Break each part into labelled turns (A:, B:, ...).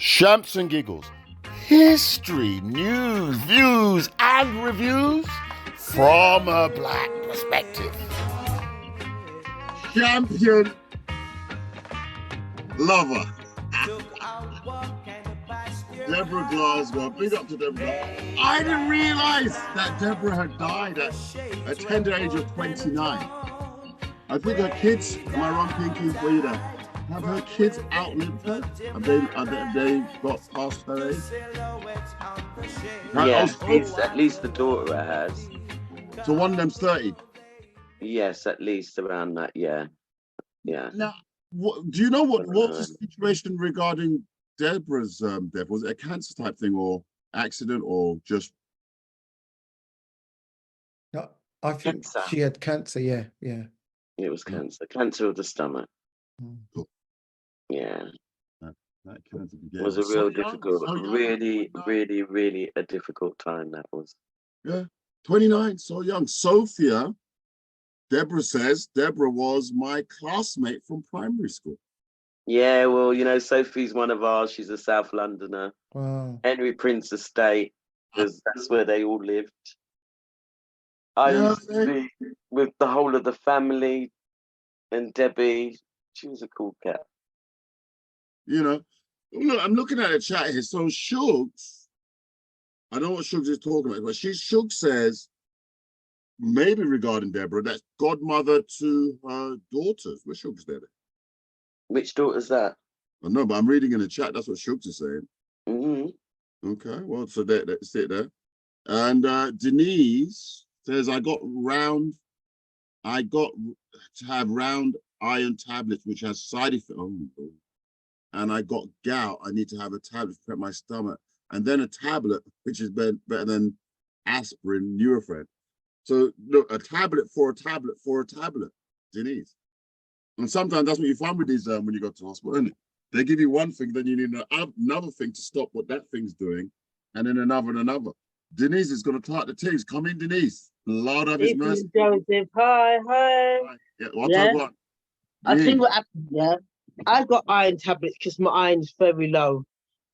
A: Shamps and giggles, history, news, views, and reviews from a black perspective.
B: Champion lover. Deborah Glasgow, big up to Deborah. I didn't realise that Deborah had died at a tender age of 29. I think her kids, am I wrong, Pinky? Were you there? Have her kids outlived her? Have they got past her age?
C: Yeah, at least the daughter has.
B: So one of them's 30?
C: Yes, at least around that, yeah.
B: Now, do you know what's the situation regarding Deborah's death? Was it a cancer type thing or accident or just?
D: No, I think
C: cancer.
D: She had cancer, yeah.
C: It was cancer of the stomach.
B: Cool.
C: Yeah.
B: That cancer
C: It was a real difficult, really a difficult time that was.
B: Yeah, 29, so young. Sophia, Deborah says, Deborah was my classmate from primary school.
C: Yeah, well, you know, Sophie's one of ours. She's a South Londoner.
D: Wow.
C: Henry Prince Estate, because that's where they all lived. I used to be with the whole of the family, and Debbie, she was a cool cat.
B: You know, look, I'm looking at the chat here. So Shugs, I know what Shugs is talking about, but Shugs says, maybe regarding Deborah, that's godmother to her daughters. Where's Shugs there?
C: Which daughter's that?
B: I know, but I'm reading in the chat. That's what Shugs is saying.
C: Mm-hmm.
B: Okay, well, so that's it there. And Denise says, I got to have round iron tablets, which has side effects. Oh, and I got gout. I need to have a tablet to prep my stomach. And then a tablet, which is better than aspirin, Nurofen. So look, a tablet for a tablet for a tablet, Denise. And sometimes that's what you find with these when you go to hospital, isn't it? They give you one thing, then you need another thing to stop what that thing's doing, and then another and another. Denise is going to start the things. Come in, Denise. Lord of His mercy.
E: Joseph, hi.
B: Yeah, what's I got?
E: I think what happened, I got iron tablets because my iron's very low,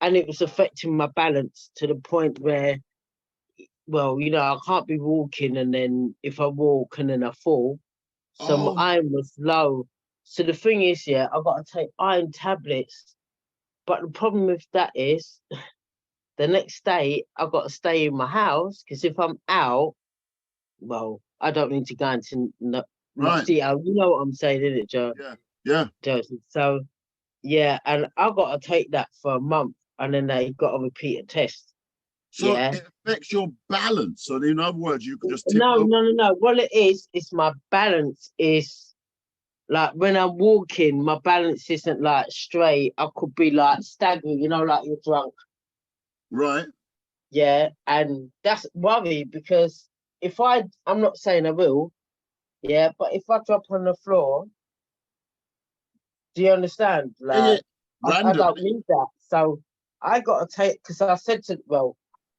E: and it was affecting my balance to the point where, well, you know, I can't be walking, and then if I walk and then I fall, so my iron was low. So the thing is, I got to take iron tablets, but the problem with that is, the next day I got to stay in my house because if I'm out, well, I don't need to go into mosquito. You know what I'm saying, isn't it, Joe?
B: Yeah.
E: Joseph. So, and I got to take that for a month, and then they got to repeat a test.
B: So it affects your balance. So in other words, you can just tip
E: No.
B: over.
E: What it is my balance is like when I'm walking, my balance isn't like straight. I could be like staggering, you know, like you're drunk.
B: Right.
E: Yeah, and that's worry because if I'm not saying I will, but if I drop on the floor, do you understand? Like, I don't need that. So I got to take, because I said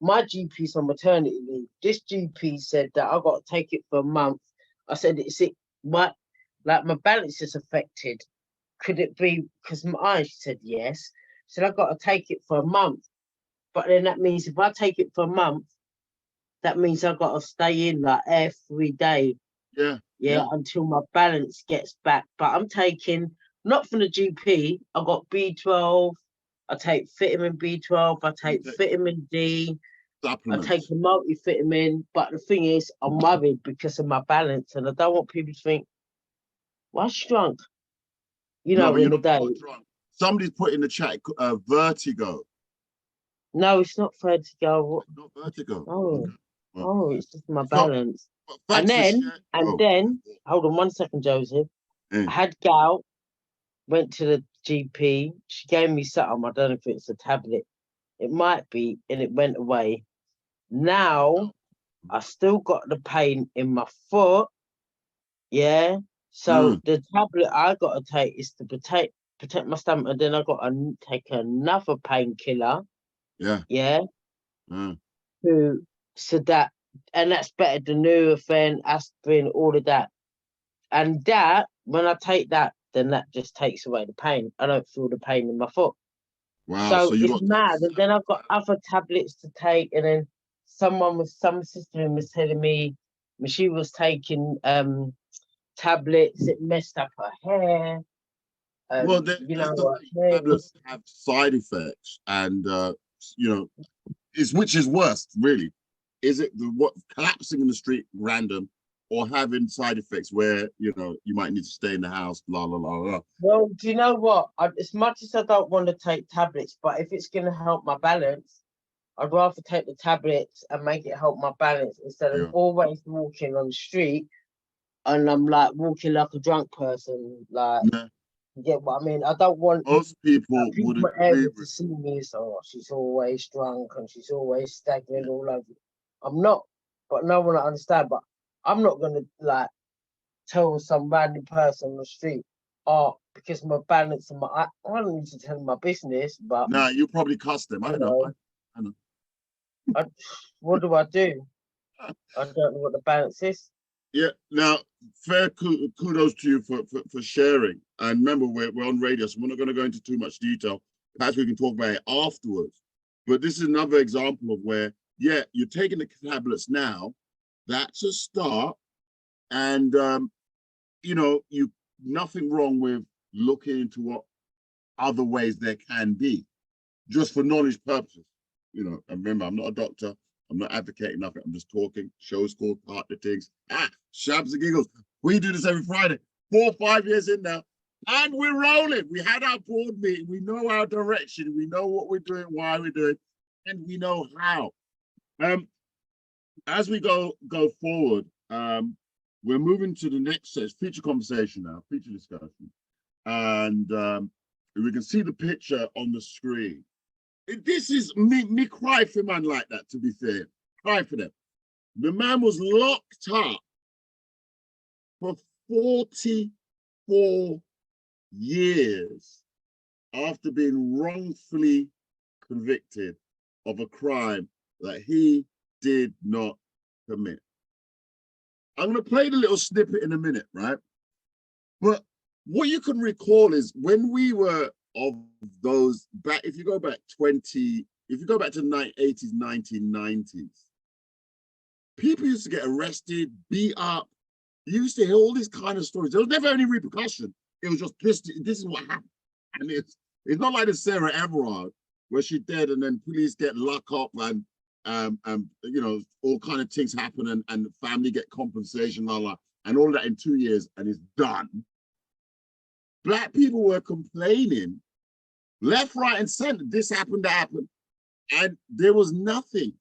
E: my GP's on maternity leave. This GP said that I got to take it for a month. I said, my balance is affected. Could it be because my eyes? She said, yes. So I got to take it for a month. But then that means if I take it for a month, that means I've got to stay in like every day. Yeah, until my balance gets back. But I'm taking, not from the GP, I got B12, I take vitamin B12, I take vitamin D,
B: supplements.
E: I take a multivitamin. But the thing is, I'm worried because of my balance, and I don't want people to think, why she drunk? You know, in the day.
B: Somebody's put in the chat vertigo.
E: No, it's not vertigo.
B: Not vertigo.
E: Oh, okay. It's just my balance. And then, hold on 1 second, Joseph. I had gout, went to the GP. She gave me something. I don't know if it's a tablet. It might be, and it went away. Now, I still got the pain in my foot. Yeah. So the tablet I got to take is to protect my stomach, and then I got to take another painkiller. Yeah. So that, and that's better than Nurofen, aspirin, all of that. And that, when I take that, then that just takes away the pain. I don't feel the pain in my foot.
B: Wow.
E: So
B: So you
E: it's
B: got
E: mad. And then I've got other tablets to take, and then some sister was telling me when she was taking tablets, it messed up her hair.
B: well,
E: You
B: that's
E: know,
B: the
E: her
B: thing.
E: hair
B: Tablets
E: was
B: have side effects, and you know, is which is worse, really? Is it the what collapsing in the street random, or having side effects where you know you might need to stay in the house? La la la la.
E: well. Do you know what? As much as I don't want to take tablets, but if it's going to help my balance, I'd rather take the tablets and make it help my balance instead of
B: Yeah.
E: always walking on the street and I'm like walking like a drunk person. Like,
B: Nah,
E: you get what I mean? I don't want
B: most people
E: people
B: would
E: in my
B: agree
E: area to
B: with.
E: see me as, oh, she's always drunk and she's always staggering all over. I'm not, but no one will understand. But I'm not gonna like tell some random person on the street, oh, because my balance and I don't need to tell them my business, but
B: Nah, you probably cuss them. I
E: you
B: know.
E: know,
B: I know.
E: I, what do I do? I don't know what the balance is.
B: Yeah. Now, fair kudos to you for sharing. And remember, we're on radio, so we're not going to go into too much detail. Perhaps we can talk about it afterwards. But this is another example of where, yeah, you're taking the tablets now. That's a start, and you know, you nothing wrong with looking into what other ways there can be, just for knowledge purposes. You know, and remember, I'm not a doctor. I'm not advocating nothing. I'm just talking. Show's called Partner Things. Shabs and giggles. We do this every Friday. 4 or 5 years in now. And we're rolling. We had our board meeting. We know our direction. We know what we're doing, why we're doing, and we know how. As we go forward, we're moving to the next set, feature conversation now, feature discussion. And we can see the picture on the screen. This is me cry for a man like that, to be fair. Cry for them. The man was locked up for 44 years after being wrongfully convicted of a crime that he did not commit. I'm going to play the little snippet in a minute, right? But what you can recall is when we were of those back, if you go back to the 80s, 1990s, people used to get arrested, beat up. You used to hear all these kind of stories. There was never any repercussion. It was just this is what happened. And it's not like the Sarah Everard, where she dead and then police get locked up and you know, all kind of things happen and the family get compensation, and all that in 2 years and it's done. Black people were complaining left, right, and center. This happened, that happened. And there was nothing.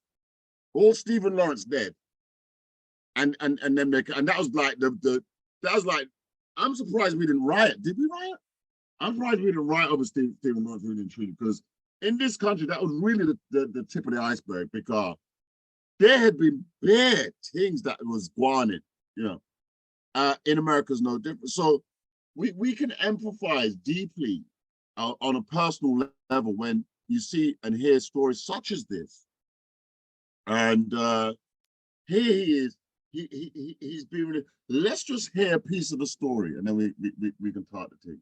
B: All Stephen Lawrence dead. And then that was like that was like, I'm surprised we didn't riot. Did we riot? I'm surprised we didn't riot over Stephen Lawrence really and truly, because in this country, that was really the tip of the iceberg, because there had been bad things that was going on, you know. In America's no different. So we can empathize deeply on a personal level when you see and hear stories such as this. And here he is. He's being. Let's just hear a piece of the story, and then we can start the thing.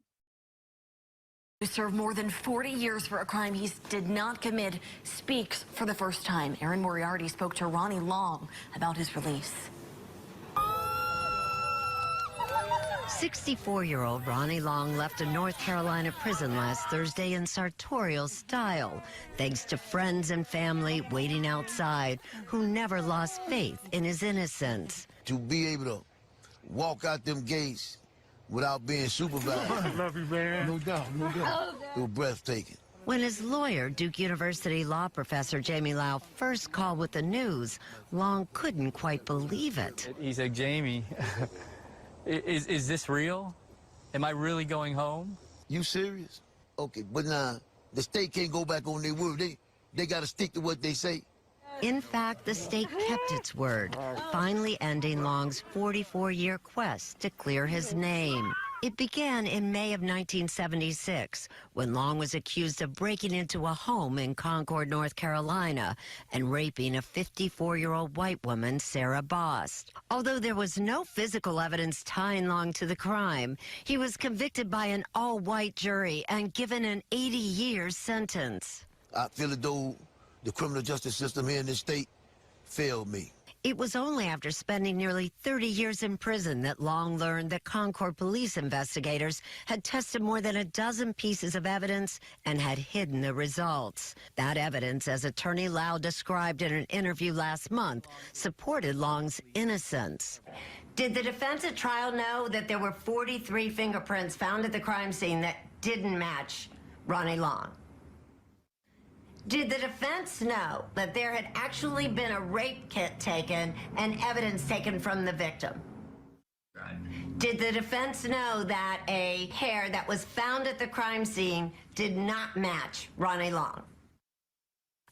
F: Who served more than 40 years for a crime he did not commit, speaks for the first time. Erin Moriarty spoke to Ronnie Long about his release.
G: 64-year-old Ronnie Long left a North Carolina prison last Thursday in sartorial style, thanks to friends and family waiting outside who never lost faith in his innocence.
H: To be able to walk out them gates without being supervised.
I: I love you, man.
H: No doubt, no doubt. It was breathtaking.
G: When his lawyer, Duke University law professor Jamie Lau, first called with the news, Long couldn't quite believe it.
I: He said, Jamie, is this real? Am I really going home?
H: You serious? Okay, but nah, the state can't go back on their word. They got to stick to what they say.
G: In fact, the state kept its word, finally ending Long's 44-year quest to clear his name. It began in May of 1976 when Long was accused of breaking into a home in Concord, North Carolina and raping a 54-year-old white woman, Sarah Bost. Although there was no physical evidence tying Long to the crime, he was convicted by an all-white jury and given an 80-year sentence.
H: I feel as though the criminal justice system here in this state failed me.
G: It was only after spending nearly 30 years in prison that Long learned that Concord police investigators had tested more than a dozen pieces of evidence and had hidden the results. That evidence, as Attorney Lau described in an interview last month, supported Long's innocence. Did the defense at trial know that there were 43 fingerprints found at the crime scene that didn't match Ronnie Long? Did the defense know that there had actually been a rape kit taken and evidence taken from the victim? Did the defense know that a hair that was found at the crime scene did not match Ronnie Long?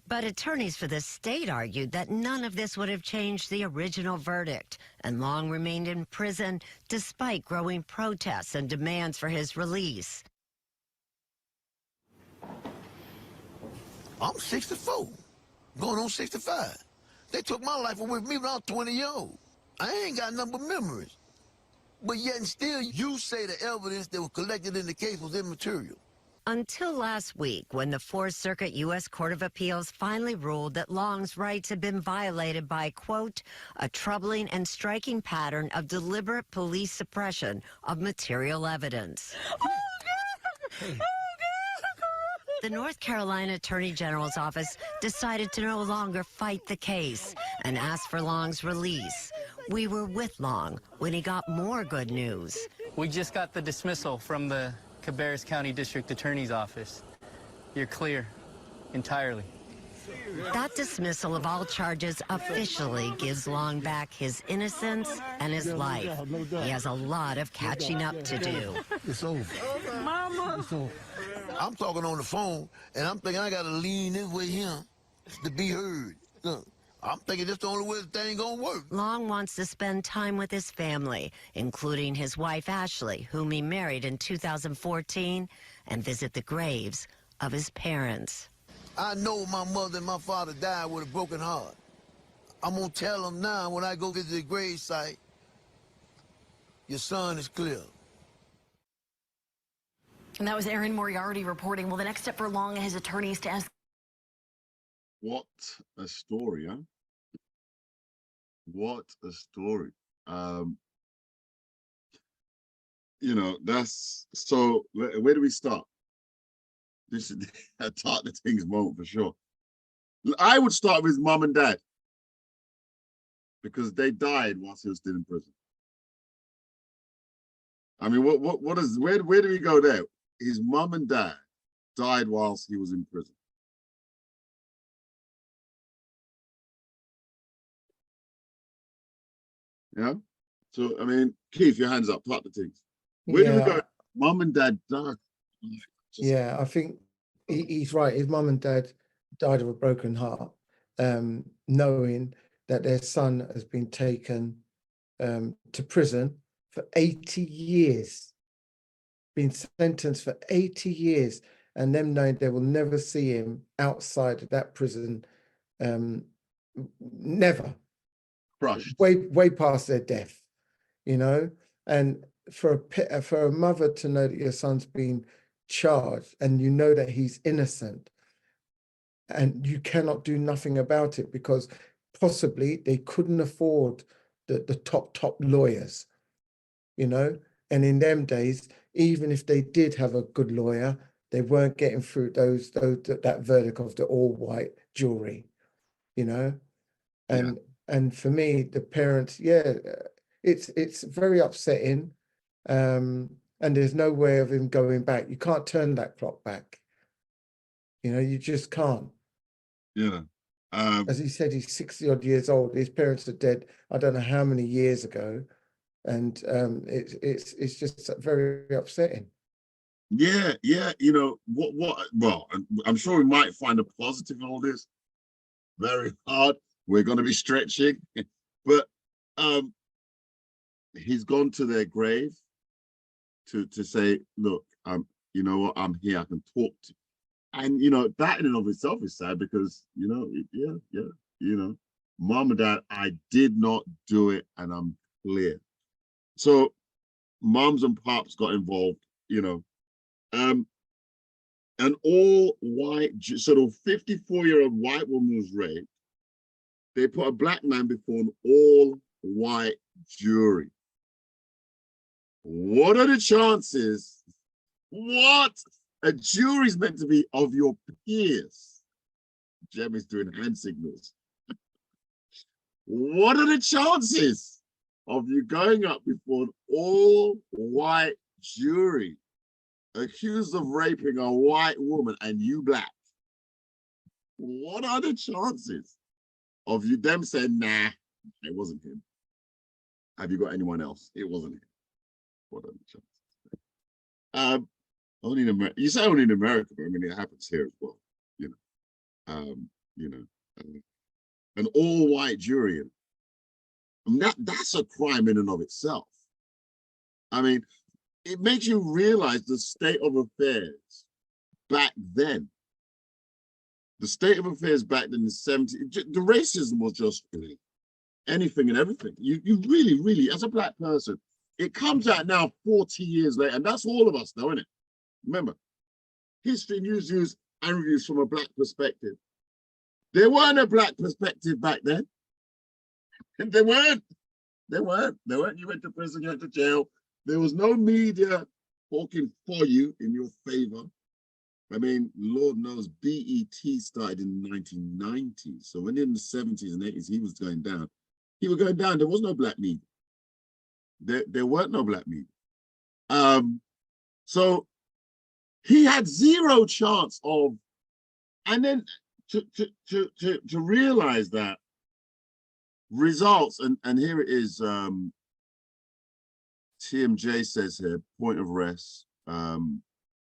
G: But attorneys for the state argued that none of this would have changed the original verdict, and Long remained in prison despite growing protests and demands for his release.
H: I'm 64, going on 65. They took my life away from me when I was 20 years old. I ain't got nothing but memories. But yet and still, you say the evidence that was collected in the case was immaterial.
G: Until last week, when the Fourth Circuit U.S. Court of Appeals finally ruled that Long's rights had been violated by, quote, a troubling and striking pattern of deliberate police suppression of material evidence. The North Carolina Attorney General's office decided to no longer fight the case and asked for Long's release. We were with Long when he got more good news.
I: We just got the dismissal from the Cabarrus County District Attorney's office. You're clear, entirely.
G: That dismissal of all charges officially gives Long back his innocence and his life. He has a lot of catching up to do.
H: It's over. Mama! It's over. I'm talking on the phone, and I'm thinking I gotta lean this way here to be heard. Look, I'm thinking that's the only way the thing gonna work.
G: Long wants to spend time with his family, including his wife, Ashley, whom he married in 2014, and visit the graves of his parents.
H: I know my mother and my father died with a broken heart. I'm gonna tell them now when I go visit the grave site, your son is clear.
F: And that was Erin Moriarty reporting. Well, the next step for Long and his attorneys to ask.
B: What a story, huh? What a story. You know, that's so. Where do we start? This is a Talk the Things moment for sure. I would start with his mom and dad because they died whilst he was still in prison. I mean, what is where do we go there? His mom and dad died whilst he was in prison. Yeah. So I mean, Keith, your hands up. Talk the things. Where do we go? Mom and dad died.
D: Yeah, I think he's right. His mum and dad died of a broken heart, knowing that their son has been taken to prison for 80 years, been sentenced for 80 years, and them knowing they will never see him outside of that prison, never.
B: Crushed.
D: Way past their death, you know, and for a mother to know that your son's been charged and you know that he's innocent and you cannot do nothing about it because possibly they couldn't afford the top lawyers, you know, and in them days, even if they did have a good lawyer, they weren't getting through that verdict of the all-white jury, you know, and for me, the parents, it's very upsetting. And there's no way of him going back. You can't turn that clock back. You know, you just can't.
B: Yeah.
D: As he said, he's 60-odd years old. His parents are dead, I don't know how many years ago. And it's just very upsetting.
B: Yeah. You know, well, I'm sure we might find a positive in all this. Very hard. We're going to be stretching. But he's gone to their grave to say, look, you know what, I'm here, I can talk to. And you know, that in and of itself is sad because, you know, you know, mom and dad, I did not do it, and I'm clear. So moms and pops got involved, you know. An all-white, sort of 54-year-old white woman was raped. They put a black man before an all-white jury. What are the chances? What? A jury's meant to be of your peers. Jem is doing hand signals. What are the chances of you going up before an all-white jury accused of raping a white woman and you black? What are the chances of you them saying, nah, it wasn't him? Have you got anyone else? It wasn't him. What are the chances? Only in America. You say only in America, but I mean it happens here as well. You know, an all-white jury. I mean, that's a crime in and of itself. I mean, it makes you realize the state of affairs back then. The state of affairs back in the 70s, the racism was just anything and everything. You really, really, as a black person, it comes out now 40 years later, and that's all of us, though, isn't it? Remember, history, news, views, and reviews from a black perspective. There weren't a black perspective back then. And there weren't. You went to prison, you went to jail. There was no media talking for you in your favor. I mean, Lord knows BET started in the 1990s. So when in the 70s and 80s he was going down, there was no black media. There weren't no black media. So he had zero chance of, and then to realize that results, and here it is, TMJ says here, point of rest. No,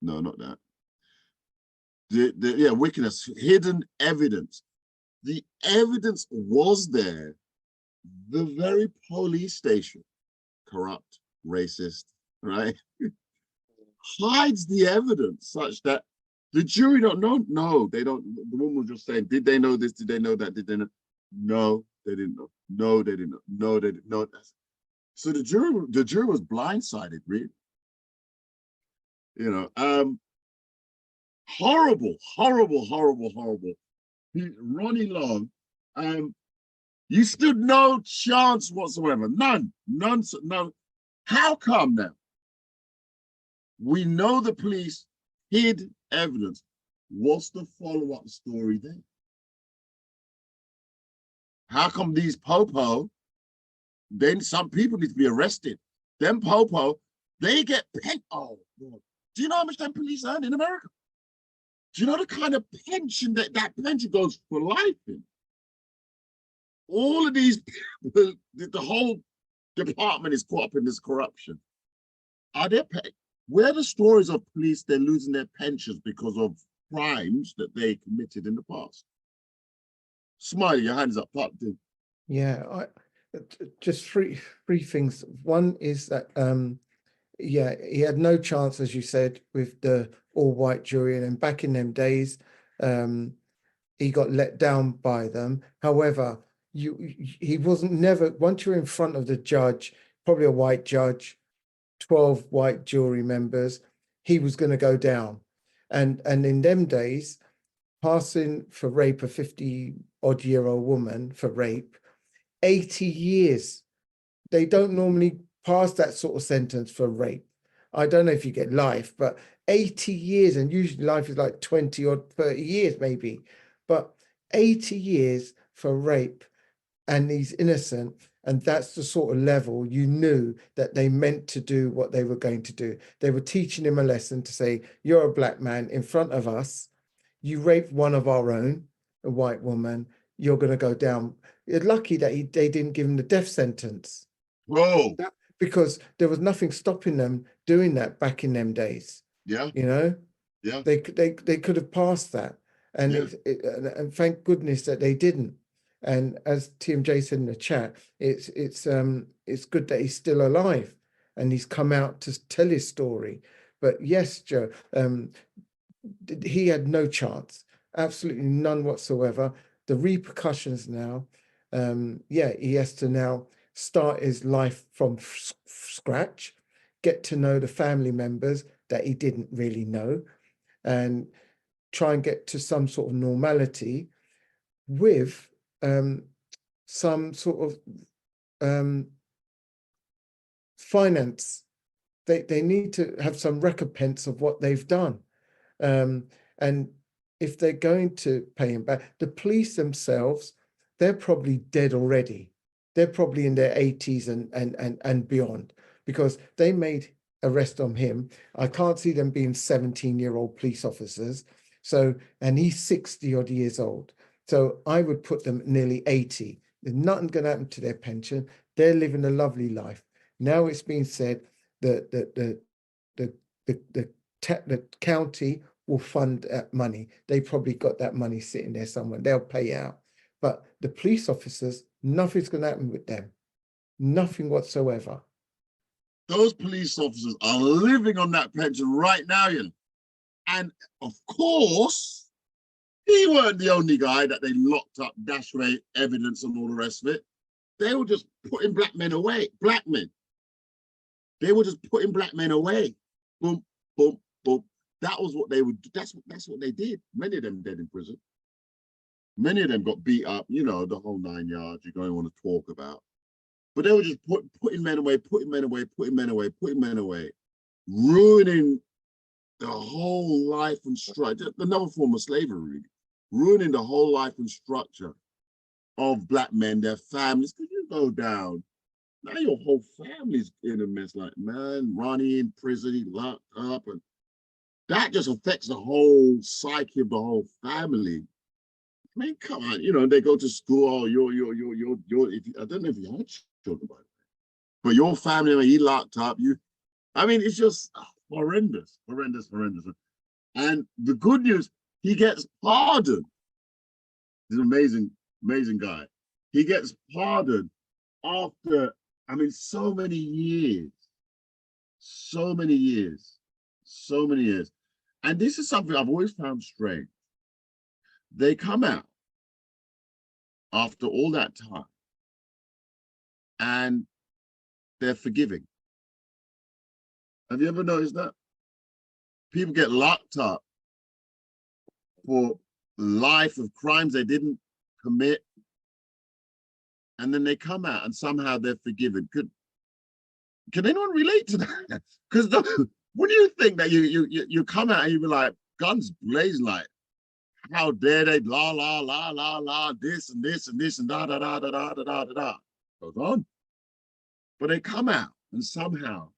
B: not that. Yeah, wickedness, hidden evidence. The evidence was there. The very police station, corrupt, racist, right? Hides the evidence such that the jury don't know. No, they don't. The woman was just saying, did they know this? Did they know that? Did they know? No, they didn't know. No, they didn't know. No, they didn't know. So the jury was blindsided, really. You know, horrible. Ronnie Long, you stood no chance whatsoever. None. How come now? We know the police hid evidence. What's the follow-up story then? How come these popo, then some people need to be arrested. Them popo, they get paid. Oh, Lord. Do you know how much them police earn in America? Do you know the kind of pension that pension goes for life in? All of these people, the whole department is caught up in this corruption. Are they paid? Where are the stories of police, they're losing their pensions because of crimes that they committed in the past? Smiley, your hands up, part two.
D: Yeah, just three things. One is that yeah, he had no chance, as you said, with the all-white jury, and then back in them days, he got let down by them. However, he wasn't never, once you're in front of the judge, probably a white judge, 12 white jury members, he was going to go down. And in them days, passing for rape, a 50-odd-year-old woman for rape, 80 years. They don't normally pass that sort of sentence for rape. I don't know if you get life, but 80 years, and usually life is like 20 or 30 years maybe, but 80 years for rape, and he's innocent. And that's the sort of level you knew that they meant to do what they were going to do. They were teaching him a lesson to say, you're a black man in front of us. You raped one of our own, a white woman. You're going to go down. You're lucky that they didn't give him the death sentence.
B: Whoa.
D: Because there was nothing stopping them doing that back in them days.
B: Yeah.
D: You know?
B: Yeah.
D: They could have passed that. And
B: Yeah.
D: and thank goodness that they didn't. And as TMJ said in the chat, it's good that he's still alive. and he's come out to tell his story. But yes, Joe, he had no chance, absolutely none whatsoever. The repercussions now, yeah, he has to now start his life from scratch, get to know the family members that he didn't really know, and try and get to some sort of normality with some sort of finance. They need to have some recompense of what they've done. And if they're going to pay him back, the police themselves, they're probably dead already. They're probably in their 80s and beyond, because they made arrest on him. I can't see them being 17-year-old police officers. So, and he's 60 odd years old. So I would put them nearly 80. There's nothing going to happen to their pension. They're living a lovely life. Now it's been said that the county will fund that money. They probably got that money sitting there somewhere. They'll pay out. But the police officers, nothing's going to happen with them. Nothing whatsoever.
B: Those police officers are living on that pension right now, you know. And of course, he weren't the only guy that they locked up, dashed away evidence and all the rest of it. They were just putting black men away, black men. They were just putting black men away. Boom, boom, boom. That was what they would do. That's what they did. Many of them dead in prison. Many of them got beat up, you know, the whole 9 yards you don't want to talk about. But they were just putting men away, putting men away, putting men away, putting men away, ruining the whole life and structure, another form of slavery, ruining the whole life and structure of black men, their families. Because you go down, now your whole family's in a mess. Like, man, Ronnie in prison, he locked up, and that just affects the whole psyche of the whole family. I mean, come on, you know, they go to school. I don't know if you had children, by the way, but your family, when he locked up, I mean, it's just horrendous. And the good news, he gets pardoned. He's an amazing guy. He gets pardoned after, I mean, so many years. And this is something I've always found strange. They come out after all that time and they're forgiving. Have you ever noticed that? People get locked up for life of crimes they didn't commit, and then they come out and somehow they're forgiven. Can anyone relate to that? Because when you think that you come out and you be like, guns blazing, like, how dare they, la, this and this and this and da da da da da da da da. Goes on. But they come out and somehow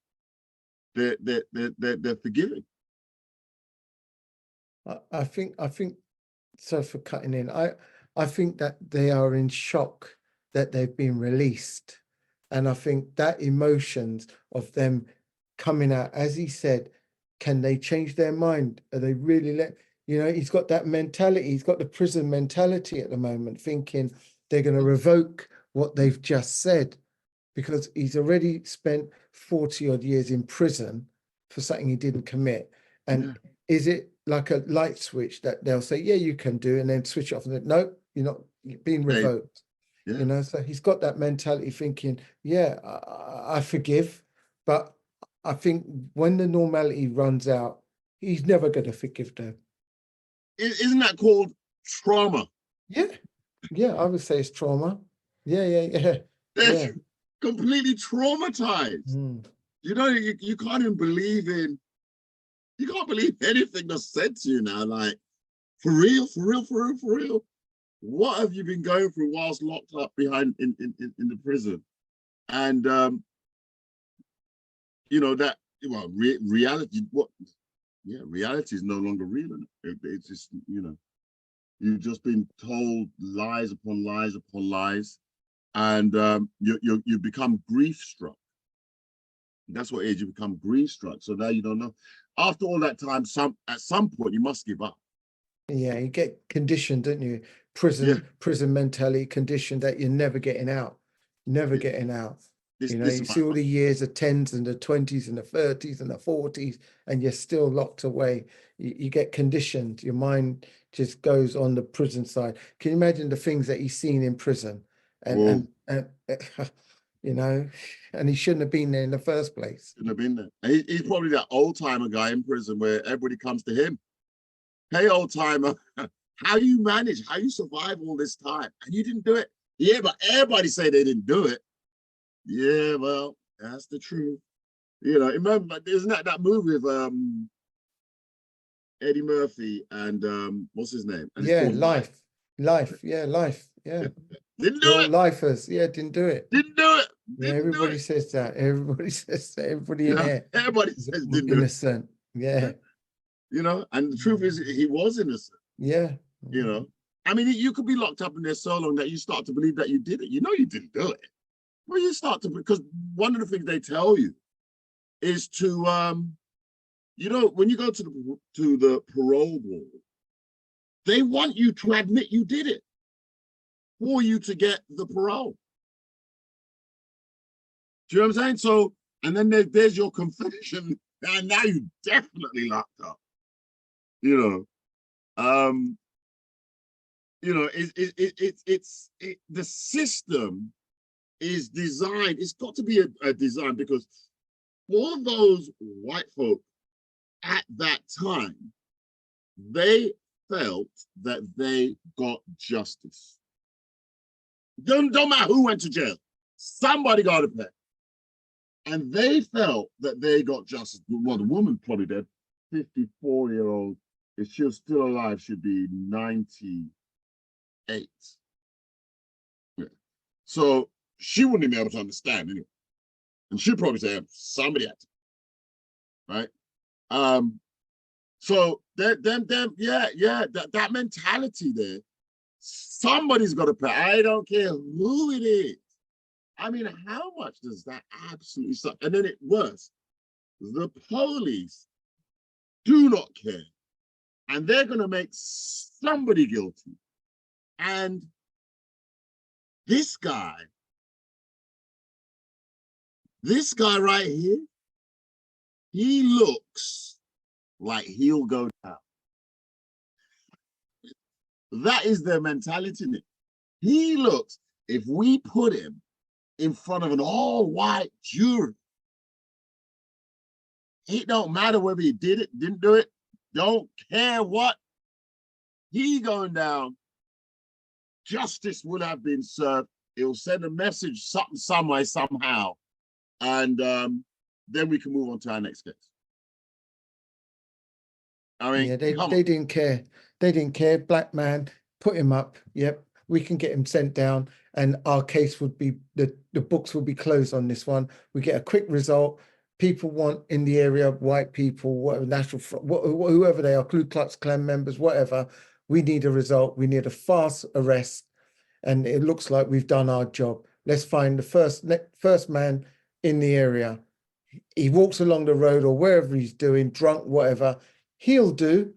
B: they're forgiving.
D: I think so, for cutting in, I think that they are in shock that they've been released. And I think that emotions of them coming out, as he said, can they change their mind? Are they really he's got that mentality. He's got the prison mentality at the moment, thinking they're going to revoke what they've just said, because he's already spent 40 odd years in prison for something he didn't commit. And is it like a light switch that they'll say, yeah, you can do, and then switch it off and then, no, you're being revoked. Yeah. You know, so he's got that mentality, thinking, yeah, I forgive, but I think when the normality runs out, he's never going to forgive them.
B: Isn't that called trauma?
D: Yeah, I would say it's trauma. Yeah.
B: They're completely traumatized. You know, you can't even believe you can't believe anything that's said to you now. Like, for real. What have you been going through whilst locked up behind in the prison? And you know that, well, reality. Reality is no longer real. It's just, you know, you've just been told lies upon lies upon lies, and you become grief struck. That's what it is. You become grief struck. So now you don't know. After all that time, at some point you must give up.
D: Yeah, you get conditioned, don't you? Prison mentality, conditioned that you're never getting out. You know, you see all the years, the 10s and the 20s and the 30s and the 40s, and you're still locked away. You get conditioned. Your mind just goes on the prison side. Can you imagine the things that he's seen in prison? And you know, and he shouldn't have been there in the first place.
B: Shouldn't have been there. And he's probably that old timer guy in prison where everybody comes to him. Hey, old timer, how you manage? How you survive all this time? And you didn't do it. Yeah, but everybody say they didn't do it. Yeah, well, that's the truth. You know, remember, isn't that movie with Eddie Murphy and what's his name? And
D: yeah, Life. Yeah, Life. Yeah.
B: Didn't do it.
D: Lifers. Yeah, didn't do it.
B: Didn't do it.
D: Yeah, everybody says that. Everybody says that. Everybody in there.
B: Everybody says didn't
D: innocent. Yeah.
B: You know, and the truth is he was innocent.
D: Yeah.
B: You know, I mean, you could be locked up in there so long that you start to believe that you did it. You know you didn't do it. Well, you start to, because one of the things they tell you is to, you know, when you go to the parole board, they want you to admit you did it for you to get the parole. Do you know what I'm saying? So, and then there's your confession, and now you're definitely locked up. You know, it's the system is designed. It's got to be a design, because for those white folk at that time, they felt that they got justice. Don't matter who went to jail, somebody got to pay. And they felt that they got justice. Well, the woman probably did. 54-year-old, if she was still alive, she'd be 98. Yeah. So she wouldn't be able to understand anyway. And she'd probably say, somebody had to. Right? So that mentality there, somebody's got to pay. I don't care who it is. I mean, how much does that absolutely suck? And then worse, the police do not care. And they're going to make somebody guilty. And this guy right here, he looks like he'll go down. That is their mentality. He looks, if we put him in front of an all-white jury, it don't matter whether he did it, didn't do it, don't care what, he going down. Justice will have been served. It will send a message some way, somehow. And then we can move on to our next case. I mean,
D: yeah, they didn't care. They didn't care. Black man, put him up. Yep, we can get him sent down, and our case would be, the books will be closed on this one. We get a quick result. People want in the area, white people, whatever, National Front, whoever they are, Ku Klux Klan members, whatever. We need a result. We need a fast arrest, and it looks like we've done our job. Let's find the first man in the area. He walks along the road or wherever he's doing, drunk, whatever. He'll do.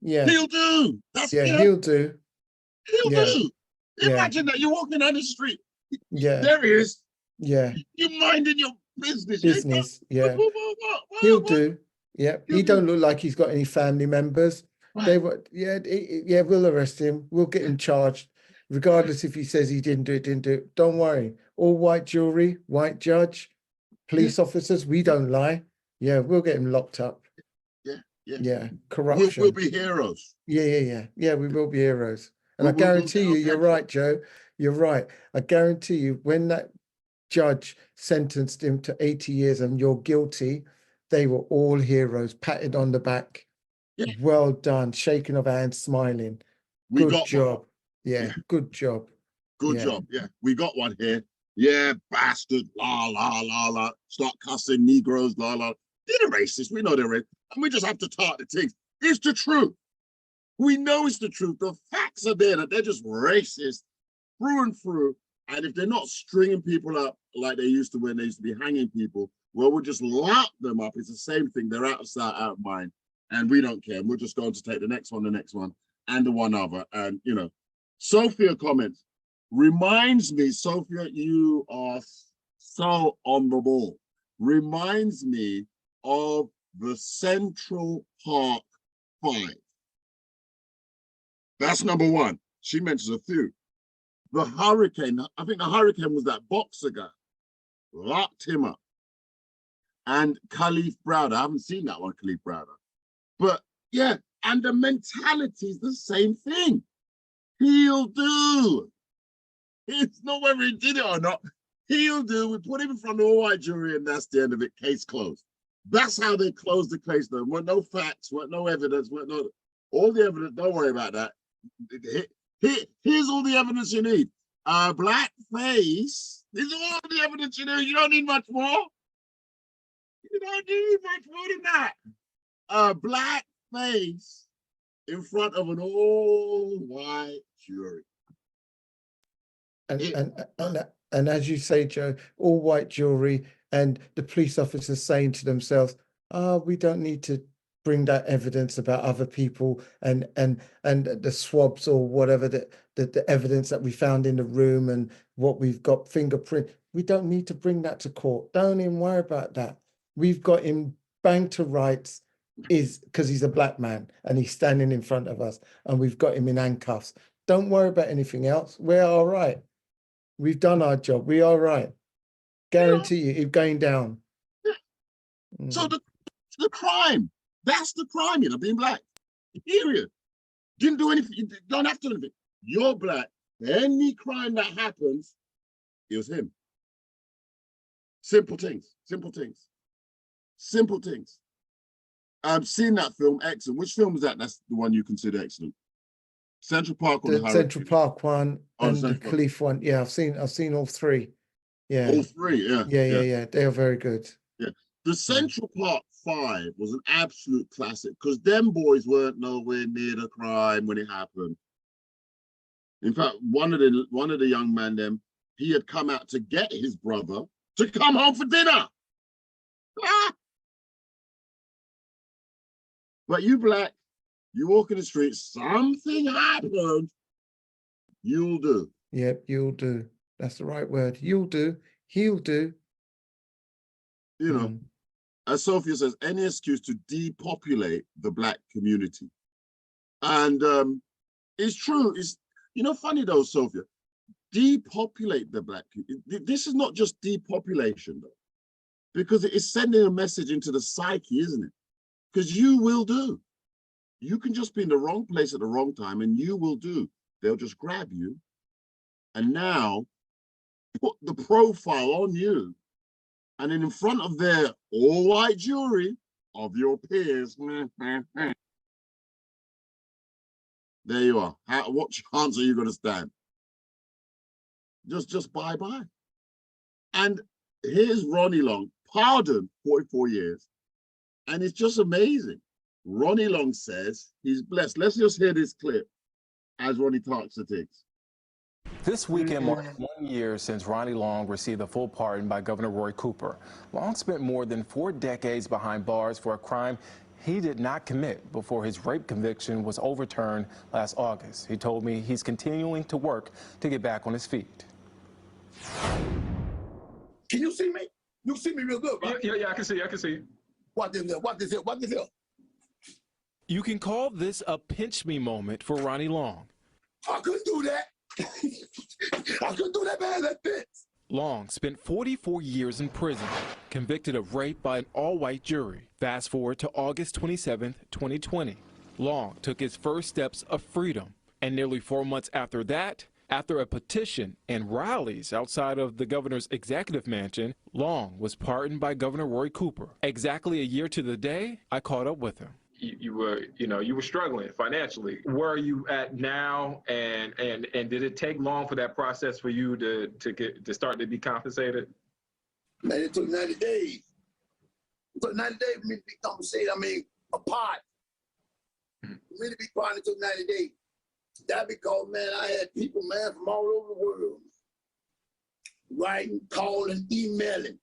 D: Yeah.
B: He'll do.
D: He'll do.
B: He'll do. Imagine that you're walking down the street.
D: Yeah.
B: There he is.
D: Yeah.
B: You're minding your business.
D: Yeah. He'll do. Yeah. He don't look like he's got any family members. Right. They were, yeah, we'll arrest him. We'll get him charged. Regardless if he says he didn't do it. Don't worry. All white jury, white judge, police officers, we don't lie. Yeah, we'll get him locked up. Yeah. Corruption.
B: We'll be heroes.
D: Yeah, we will be heroes. And I guarantee you, you're right, Joe. You're right. I guarantee you, when that judge sentenced him to 80 years and you're guilty, they were all heroes, patted on the back. Yeah. Well done, shaking of hands, smiling. Good job. Yeah, good job.
B: Good job. Yeah, we got one here. Yeah, bastard, la, la, la, la. Start cussing Negroes, la, la. They're racist. We know they're racist. And we just have to talk the things. It's the truth. We know it's the truth. The facts are there that they're just racist through and through. And if they're not stringing people up like they used to when they used to be hanging people, well, we'll just lock them up. It's the same thing. They're out of sight, out of mind. And we don't care. We're just going to take the next one, and the one other. And, you know, Sophia comments, reminds me, Sophia, you are so on the ball. Reminds me of the Central Park 5. That's number one. She mentions a few. The Hurricane, I think the Hurricane was that boxer guy. Locked him up. And Khalif Browder. I haven't seen that one, Khalif Browder. But yeah, and the mentality is the same thing. He'll do. It's not whether he did it or not. He'll do. We put him in front of a white jury, and that's the end of it. Case closed. That's how they closed the case. There weren't no facts, weren't no evidence, weren't no all the evidence. Don't worry about that. Here's all the evidence you need. Blackface. This is all the evidence you need. You don't need much more. You don't need much more than that. Blackface in front of an all-white jury.
D: And as you say, Joe, all white jury, and the police officers saying to themselves, we don't need to bring that evidence about other people and the swabs or whatever, the evidence that we found in the room and what we've got, fingerprint. We don't need to bring that to court. Don't even worry about that. We've got him banged to rights is because he's a black man and he's standing in front of us, and we've got him in handcuffs. Don't worry about anything else. We're all right. We've done our job. We're all right. Guarantee you, it's going down.
B: So the crime, that's the crime, being black. Period. Didn't do anything. You don't have to do anything. You're black. Any crime that happens, it was him. Simple things. Simple things. Simple things. I've seen that film, excellent. Which film is that? That's the one you consider excellent. Central Park or the
D: Central Park one and the
B: Central
D: Khalif one. Yeah, I've seen all three. Yeah.
B: All three, yeah.
D: Yeah. They are very good.
B: Yeah. The Central Park 5 was an absolute classic because them boys weren't nowhere near the crime when it happened. In fact, one of the young men, he had come out to get his brother to come home for dinner. But you black, you walk in the street, something happened, you'll do.
D: Yep, you'll do. That's the right word. You'll do. He'll do.
B: As Sophia says, any excuse to depopulate the black community. And it's true. It's, funny though, Sophia, depopulate the black community. This is not just depopulation though, because it is sending a message into the psyche, isn't it? Because you will do. You can just be in the wrong place at the wrong time and you will do. They'll just grab you and now put the profile on you. And then in front of their all-white jury of your peers, there you are. What chance are you going to stand? Just bye-bye. And here's Ronnie Long, pardoned 44 years. And it's just amazing. Ronnie Long says he's blessed. Let's just hear this clip as Ronnie talks to things.
J: This weekend marks 1 year since Ronnie Long received a full pardon by Governor Roy Cooper. Long spent more than 4 decades behind bars for a crime he did not commit before his rape conviction was overturned last August. He told me he's continuing to work to get back on his feet.
H: Can you see me? You see me real good, right?
K: Yeah, I can see you.
H: What this here?
L: You can call this a pinch me moment for Ronnie Long.
H: I couldn't do that. I couldn't do that bad like this.
L: Long spent 44 years in prison, convicted of rape by an all-white jury. Fast forward to August 27, 2020. Long took his first steps of freedom, and nearly 4 months after that, after a petition and rallies outside of the governor's executive mansion, Long was pardoned by Governor Roy Cooper. Exactly a year to the day, I caught up with him.
K: You were struggling financially. Where are you at now? And did it take long for that process for you to start to be compensated?
H: Man, it took 90 days. It took 90 days for me to be compensated. Apart. For me to be pardoned, it took 90 days. That because, man, I had people, man, from all over the world writing, calling, emailing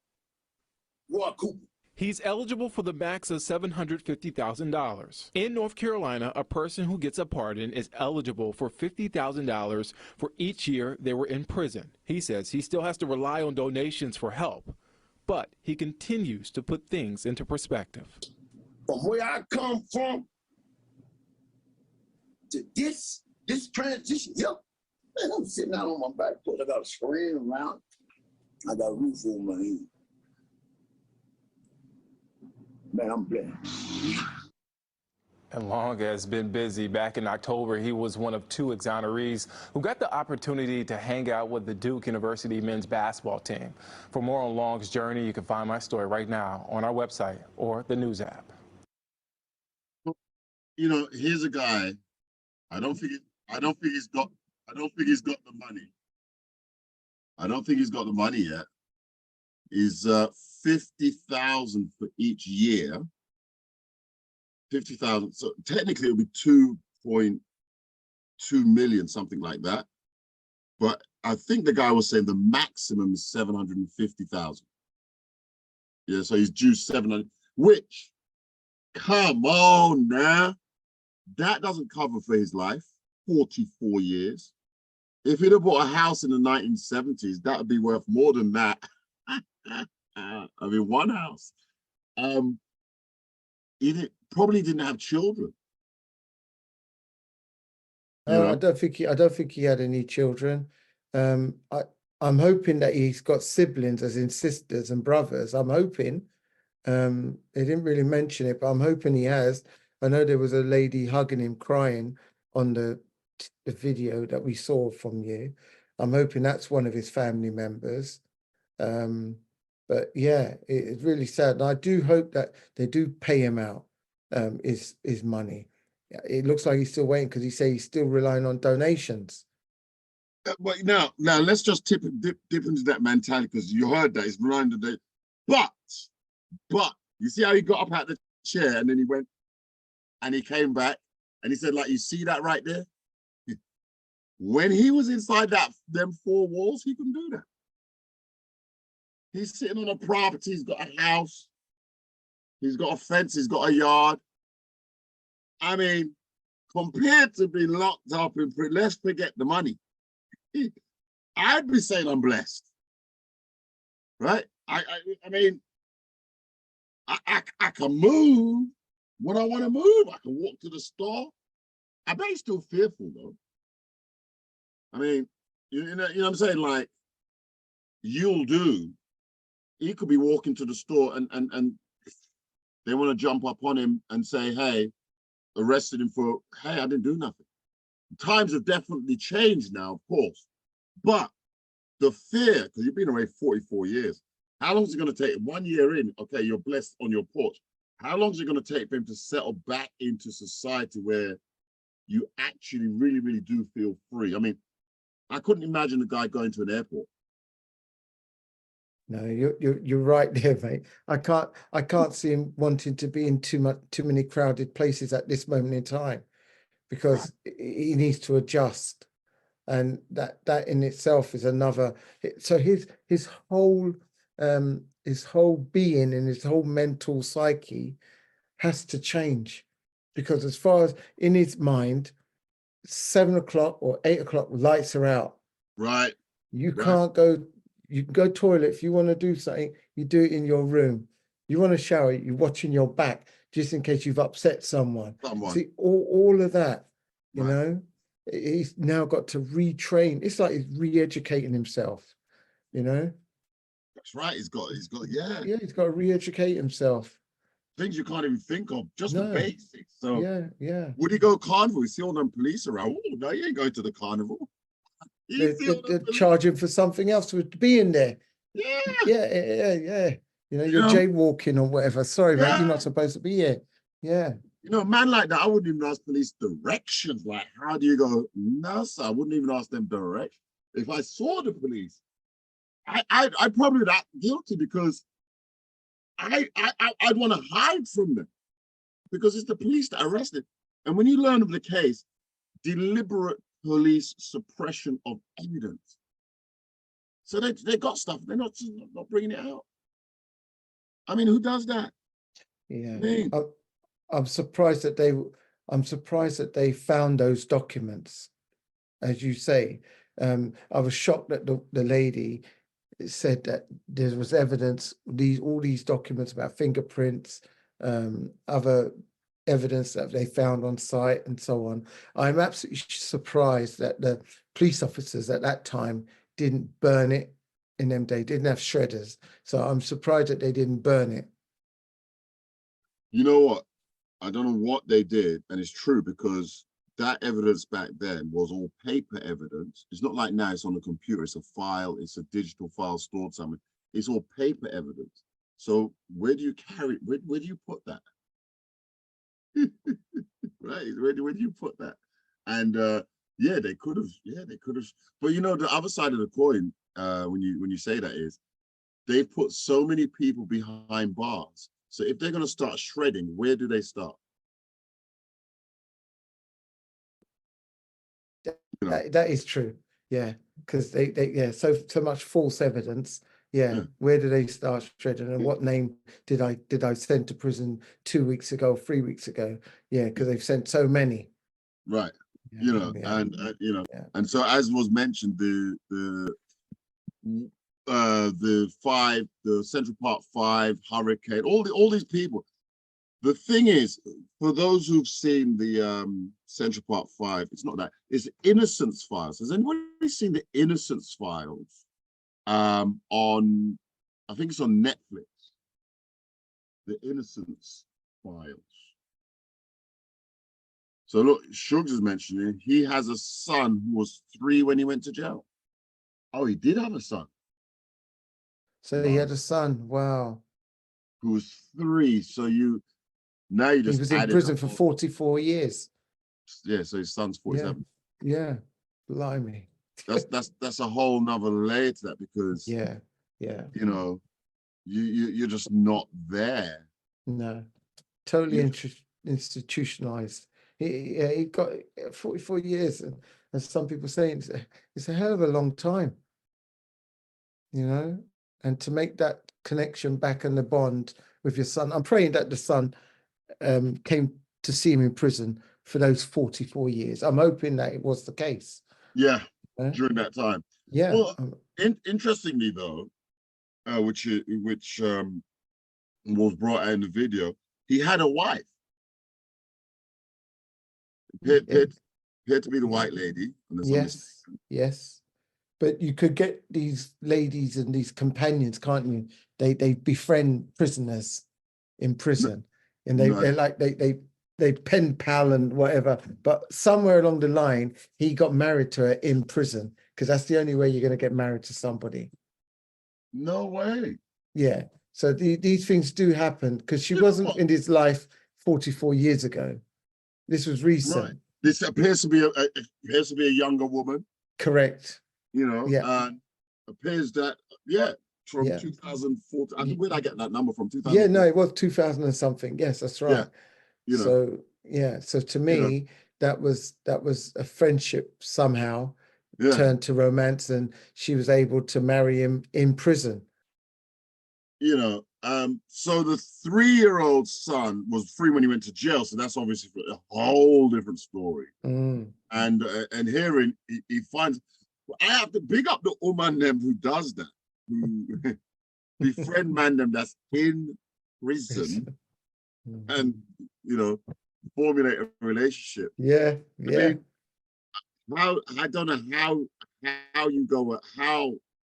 H: Roy Cooper.
L: He's eligible for the max of $750,000. In North Carolina, a person who gets a pardon is eligible for $50,000 for each year they were in prison. He says he still has to rely on donations for help, but he continues to put things into perspective.
H: From where I come from to this transition, yep. Man, I'm sitting out on my back foot. I got a screen around. I got a roof over my head. Man, I'm blessed.
J: And Long has been busy. Back in October, he was one of 2 exonerees who got the opportunity to hang out with the Duke University men's basketball team. For more on Long's journey, you can find my story right now on our website or the news app.
B: You know, here's a guy. I don't think he's got the money. I don't think he's got the money yet. Is 50,000 for each year. 50,000. So technically it'll be 2.2 million, something like that. But I think the guy was saying the maximum is 750,000. Yeah, so he's due 700, which, come on now, that doesn't cover for his life, 44 years. If he'd have bought a house in the 1970s, that would be worth more than that. I mean, one house. He probably didn't have children.
D: I don't think he had any children. I'm hoping that he's got siblings, as in sisters and brothers. I'm hoping. They didn't really mention it, but I'm hoping he has. I know there was a lady hugging him, crying on the video that we saw from you. I'm hoping that's one of his family members. But yeah, it's really sad. And I do hope that they do pay him out his money. It looks like he's still waiting because he said he's still relying on donations.
B: But now let's just dip into that mentality, because you heard that he's relying on the. But you see how he got up out the chair and then he went and he came back and he said, like, you see that right there? When he was inside them 4 walls, he couldn't do that. He's sitting on a property, he's got a house, he's got a fence, he's got a yard. I mean, compared to being locked up in prison, let's forget the money. I'd be saying I'm blessed, right? I mean, I can move when I want to move. I can walk to the store. I bet he's still fearful though. I mean, you know what I'm saying? Like, you'll do. He could be walking to the store and they want to jump up on him and say, hey, arrested him for, hey, I didn't do nothing. Times have definitely changed now, of course. But the fear, because you've been away 44 years, how long is it going to take? 1 year in, okay, you're blessed on your porch. How long is it going to take for him to settle back into society where you actually really, really do feel free? I mean, I couldn't imagine a guy going to an airport.
D: No, you're right there, mate. I can't see him wanting to be in too many crowded places at this moment in time, because he needs to adjust, and that in itself is another. So his whole being and his whole mental psyche has to change, because as far as in his mind, 7 o'clock or 8 o'clock, lights are out.
B: Right.
D: You can't go. You can go toilet if you want to do something. You do it in your room. You want to shower. You're watching your back just in case you've upset someone. See, all of that. You know, he's now got to retrain. It's like he's re-educating himself. You know.
B: That's right. He's got. Yeah.
D: Yeah, he's got to re-educate himself.
B: Things you can't even think of, just the basics. So
D: yeah.
B: Would he go carnival? You see all them police around. Oh no, you ain't going to the carnival.
D: They're charging for something else for being there.
B: Yeah.
D: You know, you're jaywalking or whatever. Sorry, mate, you're not supposed to be here. Yeah.
B: You know, a man like that, I wouldn't even ask police directions. Like, how do you go? No, sir, I wouldn't even ask them directions. If I saw the police, I'd probably be that guilty, because I'd want to hide from them, because it's the police that arrested. And when you learn of the case, deliberate police suppression of evidence. So they got stuff, they're not bringing it out. I mean, who does that?
D: Yeah.
B: I mean,
D: I'm surprised that they found those documents, as you say. I was shocked that the lady said that there was evidence, all these documents about fingerprints, other evidence that they found on site and so on. I'm absolutely surprised that the police officers at that time didn't burn it in them days, didn't have shredders. So I'm surprised that they didn't burn it.
B: you know what? I don't know what they did, and it's true because that evidence back then was all paper evidence. It's not like now it's on a computer, it's a file, it's a digital file stored somewhere. It's all paper evidence. So where do you carry, where do you put that? Right, where do you put that? And yeah, they could have, but you know, the other side of the coin, when you say that is, they've put so many people behind bars. So if they're going to start shredding, where do they start?
D: That is true. Yeah, because they so much false evidence. Yeah, where do they start shredding? And what name did I send to prison 2 weeks ago, 3 weeks ago? Yeah, because they've sent so many.
B: Right. You know, and you know, and so as was mentioned, the Central Park 5 hurricane, all these people. The thing is, for those who've seen the Central Park 5, it's not that, it's Innocence Files. Has anybody seen the Innocence Files on, I think it's on Netflix, the Innocence Files. So look, Shugs is mentioning he has a son who was 3 when he went to jail. Oh, he did have a son.
D: So he had a son. Wow.
B: Who was 3. So now you just
D: he was in prison for 44 years.
B: Yeah, so his son's 47.
D: Yeah. Blimey.
B: That's a whole nother layer to that, because
D: yeah.
B: You know, you're just not there.
D: No. Totally institutionalized. He got 44 years, and as some people say, it's a hell of a long time. You know, and to make that connection back and the bond with your son. I'm praying that the son came to see him in prison for those 44 years. I'm hoping that it was the case.
B: Yeah, during that time.
D: Yeah.
B: Well, interestingly though, which was brought out in the video, he had a wife. Appeared to be the white lady.
D: Yes. But you could get these ladies and these companions, can't you? They befriend prisoners in prison, and they pen pal and whatever. But somewhere along the line, he got married to her in prison, because that's the only way you're going to get married to somebody.
B: No way.
D: Yeah. So these things do happen, because she wasn't in his life 44 years ago. This was recent.
B: Right. This appears to be a younger woman.
D: Correct.
B: You know, and appears that, from 2014. I think, where did I get that number from? 2000.
D: Yeah, no, it was 2000 and something. Yes, that's right.
B: You know.
D: So to me, that was a friendship somehow turned to romance, and she was able to marry him in prison.
B: You know, so the 3-year-old son was 3 when he went to jail, so that's obviously a whole different story. And hearing he finds, I have to big up the woman them who does that, who befriend man them that's in prison, and you know, formulate a relationship.
D: I
B: mean, I don't know how you go,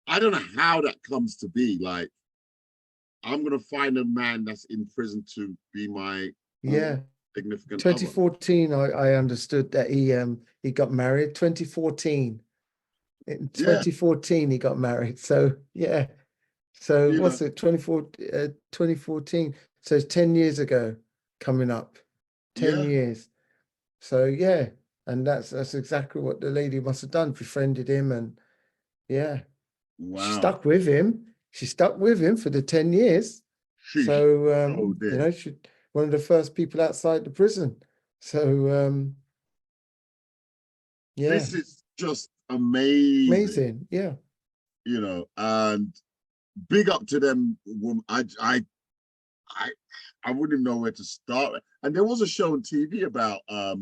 B: I don't know how that comes to be. Like, I'm gonna find a man that's in prison to be my significant
D: 2014, I understood that he got married. 2014. In 2014, he got married. So So what's it? 2014. So it's 10 years ago coming up. 10 years. So and that's exactly what the lady must have done. Befriended him, and she stuck with him. She stuck with him for the 10 years. So you know, she one of the first people outside the prison. So
B: this is just amazing.
D: Yeah.
B: You know, and big up to them. I wouldn't even know where to start. And there was a show on TV about I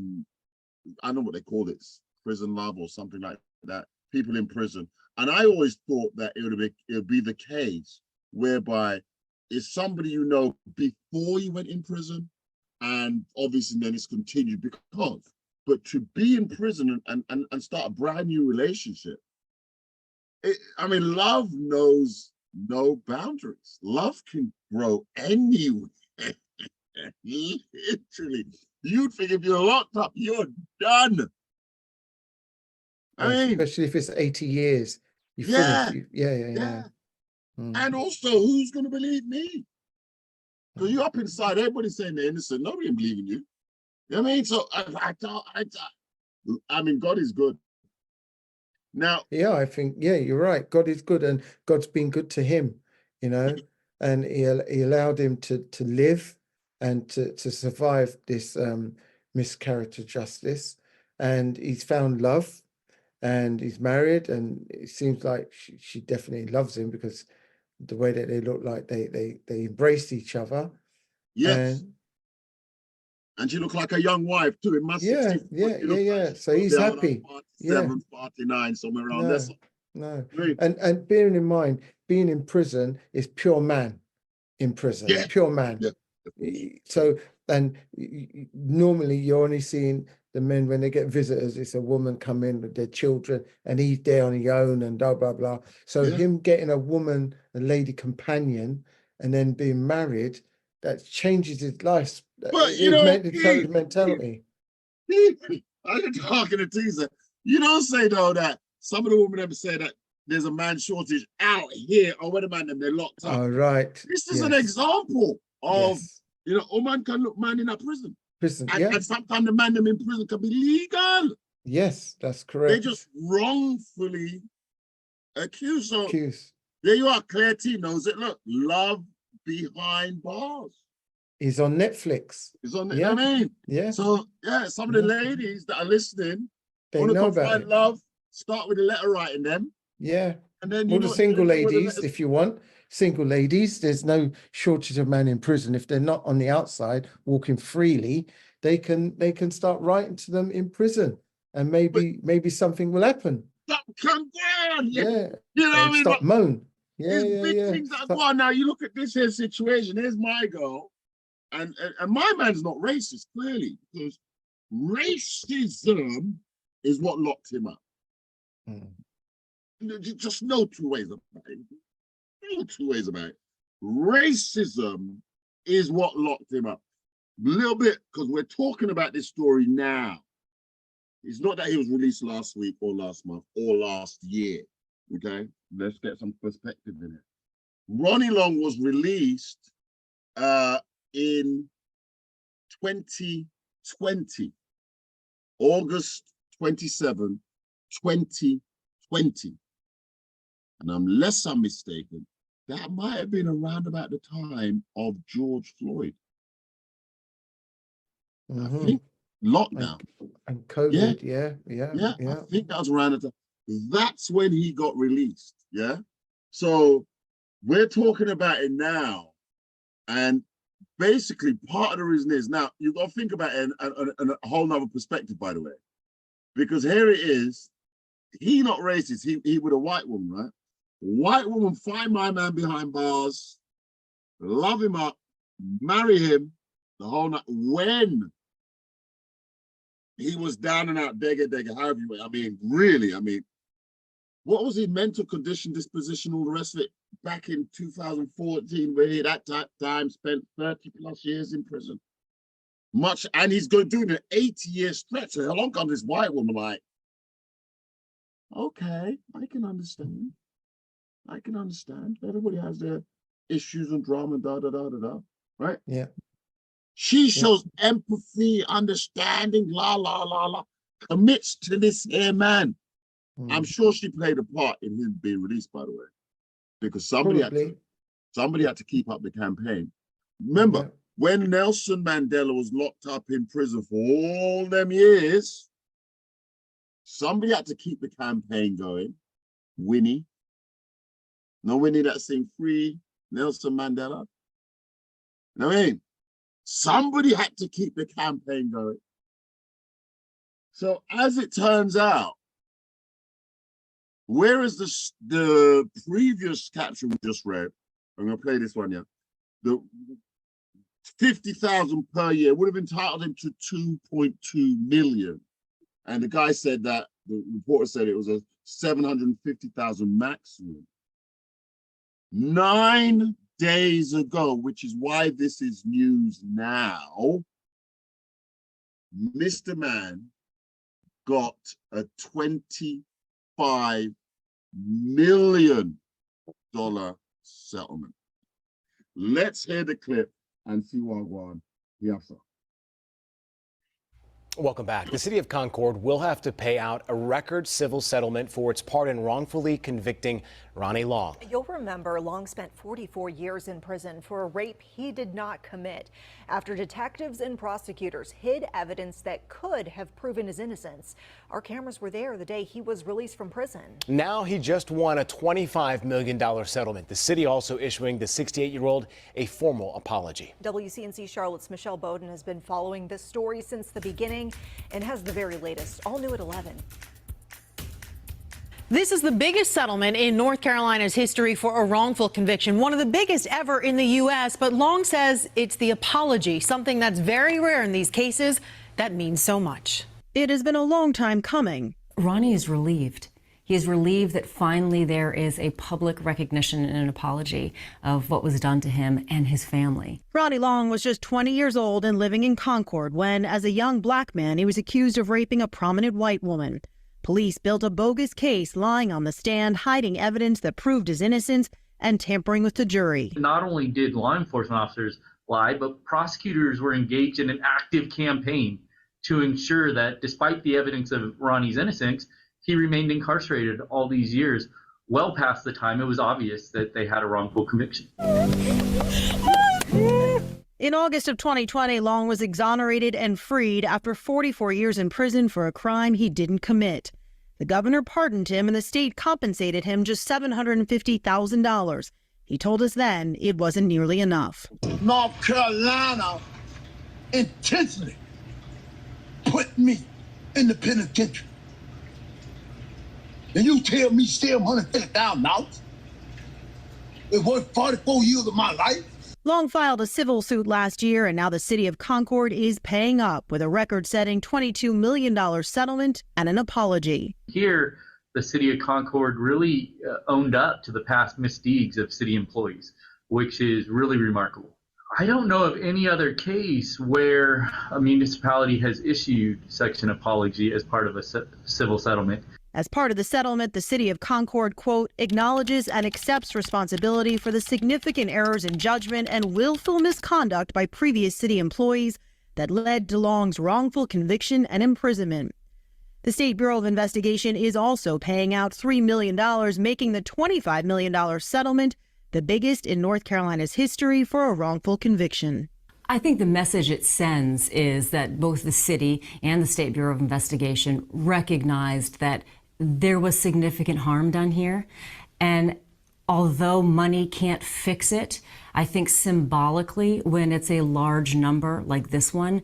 B: don't know what they call it, prison love or something like that. People in prison, and I always thought that it would be the case whereby it's somebody you know before you went in prison, and obviously then it's continued because. But to be in prison and start a brand new relationship, I mean, love knows no boundaries. Love can grow anywhere. Literally, you'd think if you're locked up, you're done. I mean,
D: especially if it's 80 years, you
B: yeah,
D: finish. Yeah.
B: And also, who's going to believe me? Because you're up inside, everybody's saying they're innocent. Nobody believing you. You know what I mean? So I mean, God is good. Now,
D: yeah, I think, yeah, you're right. God is good, and God's been good to him, you know, and he allowed him to live and to survive this miscarriage of justice, and he's found love, and he's married, and it seems like she definitely loves him because the way that they look like they embraced each other.
B: yes. And she looked like a young wife too. It must
D: Yeah. So he's happy.
B: 47, 49, somewhere around there.
D: No. And bearing in mind, being in prison is pure man in prison.
B: Yeah.
D: Pure man.
B: Yeah.
D: So, and normally you're only seeing the men when they get visitors, it's a woman come in with their children and he's there on his own and blah, blah, blah. So him getting a woman, a lady companion, and then being married, that changes his life.
B: But you know,
D: his mentality.
B: I'm talking to Teaser. You don't say though that some of the women ever say that there's a man shortage out here, or what a man they're locked up.
D: Oh, right.
B: This is an example of you know, a man can look man in a prison. And sometimes the man them in prison can be legal.
D: Yes, that's correct.
B: They just wrongfully accused. So there you are, Claire T knows it. Look, Love Behind Bars.
D: He's on Netflix.
B: He's on. I mean, So some of the ladies that are listening want to come find love. Start with the letter writing them.
D: Yeah.
B: And then
D: all the single ladies, if you want, single ladies, there's no shortage of men in prison. If they're not on the outside walking freely, they can start writing to them in prison, and maybe something will happen.
B: Come down,
D: You know
B: what I mean?
D: Stop moan.
B: There's big things that go on. Now you look at this here situation. Here's my girl, and my man's not racist, clearly, because racism is what locked him up. Just no two ways about it. No two ways about it. Racism is what locked him up. A little bit, because we're talking about this story now. It's not that he was released last week or last month or last year. Okay, let's get some perspective in it. Ronnie Long was released in 2020, August 27, 2020. And unless I'm mistaken, that might have been around about the time of George Floyd. I think lockdown.
D: And COVID, yeah.
B: I think that was around the time. That's when he got released, yeah? So we're talking about it now. And basically part of the reason is, now you've got to think about it in a whole nother perspective, by the way. Because here it is, he not racist, he with a white woman, right? White woman find my man behind bars, love him up, marry him, the whole night. When he was down and out, degger, however you, I mean, really, what was his mental condition, disposition, all the rest of it, back in 2014, where he at that time spent 30 plus years in prison. Much, and he's going doing an 80-year stretch. So along comes this white woman like, okay, I can understand. Everybody has their issues and drama, right?
D: Yeah.
B: She shows empathy, understanding, commits to this here man. I'm sure she played a part in him being released, by the way, because somebody had to keep up the campaign. Remember, when Nelson Mandela was locked up in prison for all them years, somebody had to keep the campaign going. Winnie. No Winnie that sing Free Nelson Mandela. You know what I mean? Somebody had to keep the campaign going. So as it turns out, whereas the previous caption we just read, I'm going to play this one, yeah. The 50,000 per year would have entitled him to 2.2 million. And the guy said that, the reporter said it was a 750,000 maximum. 9 days ago, which is why this is news now, Mr. Man got a $25 million settlement. Let's hear the clip and see what one he has.
M: Welcome back. The city of Concord will have to pay out a record civil settlement for its part in wrongfully convicting Ronnie Long.
N: You'll remember Long spent 44 years in prison for a rape he did not commit after detectives and prosecutors hid evidence that could have proven his innocence. Our cameras were there the day he was released from prison.
M: Now he just won a $25 million settlement. The city also issuing the 68-year-old a formal apology.
N: WCNC Charlotte's Michelle Bowden has been following this story since the beginning and has the very latest, all new at 11.
O: This is the biggest settlement in North Carolina's history for a wrongful conviction, one of the biggest ever in the U.S. But Long says it's the apology, something that's very rare in these cases, that means so much.
P: It has been a long time coming.
Q: Ronnie is relieved. He is relieved that finally there is a public recognition and an apology of what was done to him and his family.
P: Ronnie Long was just 20 years old and living in Concord when, as a young black man, he was accused of raping a prominent white woman. Police built a bogus case, lying on the stand, hiding evidence that proved his innocence and tampering with the jury.
R: Not only did law enforcement officers lie, but prosecutors were engaged in an active campaign to ensure that despite the evidence of Ronnie's innocence, he remained incarcerated all these years, well past the time it was obvious that they had a wrongful conviction.
P: In August of 2020, Long was exonerated and freed after 44 years in prison for a crime he didn't commit. The governor pardoned him and the state compensated him just $750,000. He told us then it wasn't nearly enough.
S: North Carolina intentionally put me in the penitentiary. And you tell me still $150,000? It worth 44 years of my life?
P: Long filed a civil suit last year, and now the city of Concord is paying up with a record-setting $22 million settlement and an apology.
R: Here, the city of Concord really owned up to the past misdeeds of city employees, which is really remarkable. I don't know of any other case where a municipality has issued such an apology as part of a civil settlement.
P: As part of the settlement, the city of Concord, quote, acknowledges and accepts responsibility for the significant errors in judgment and willful misconduct by previous city employees that led to Long's wrongful conviction and imprisonment. The State Bureau of Investigation is also paying out $3 million, making the $25 million settlement the biggest in North Carolina's history for a wrongful conviction.
Q: I think the message it sends is that both the city and the State Bureau of Investigation recognized that there was significant harm done here. And although money can't fix it, I think symbolically, when it's a large number like this one,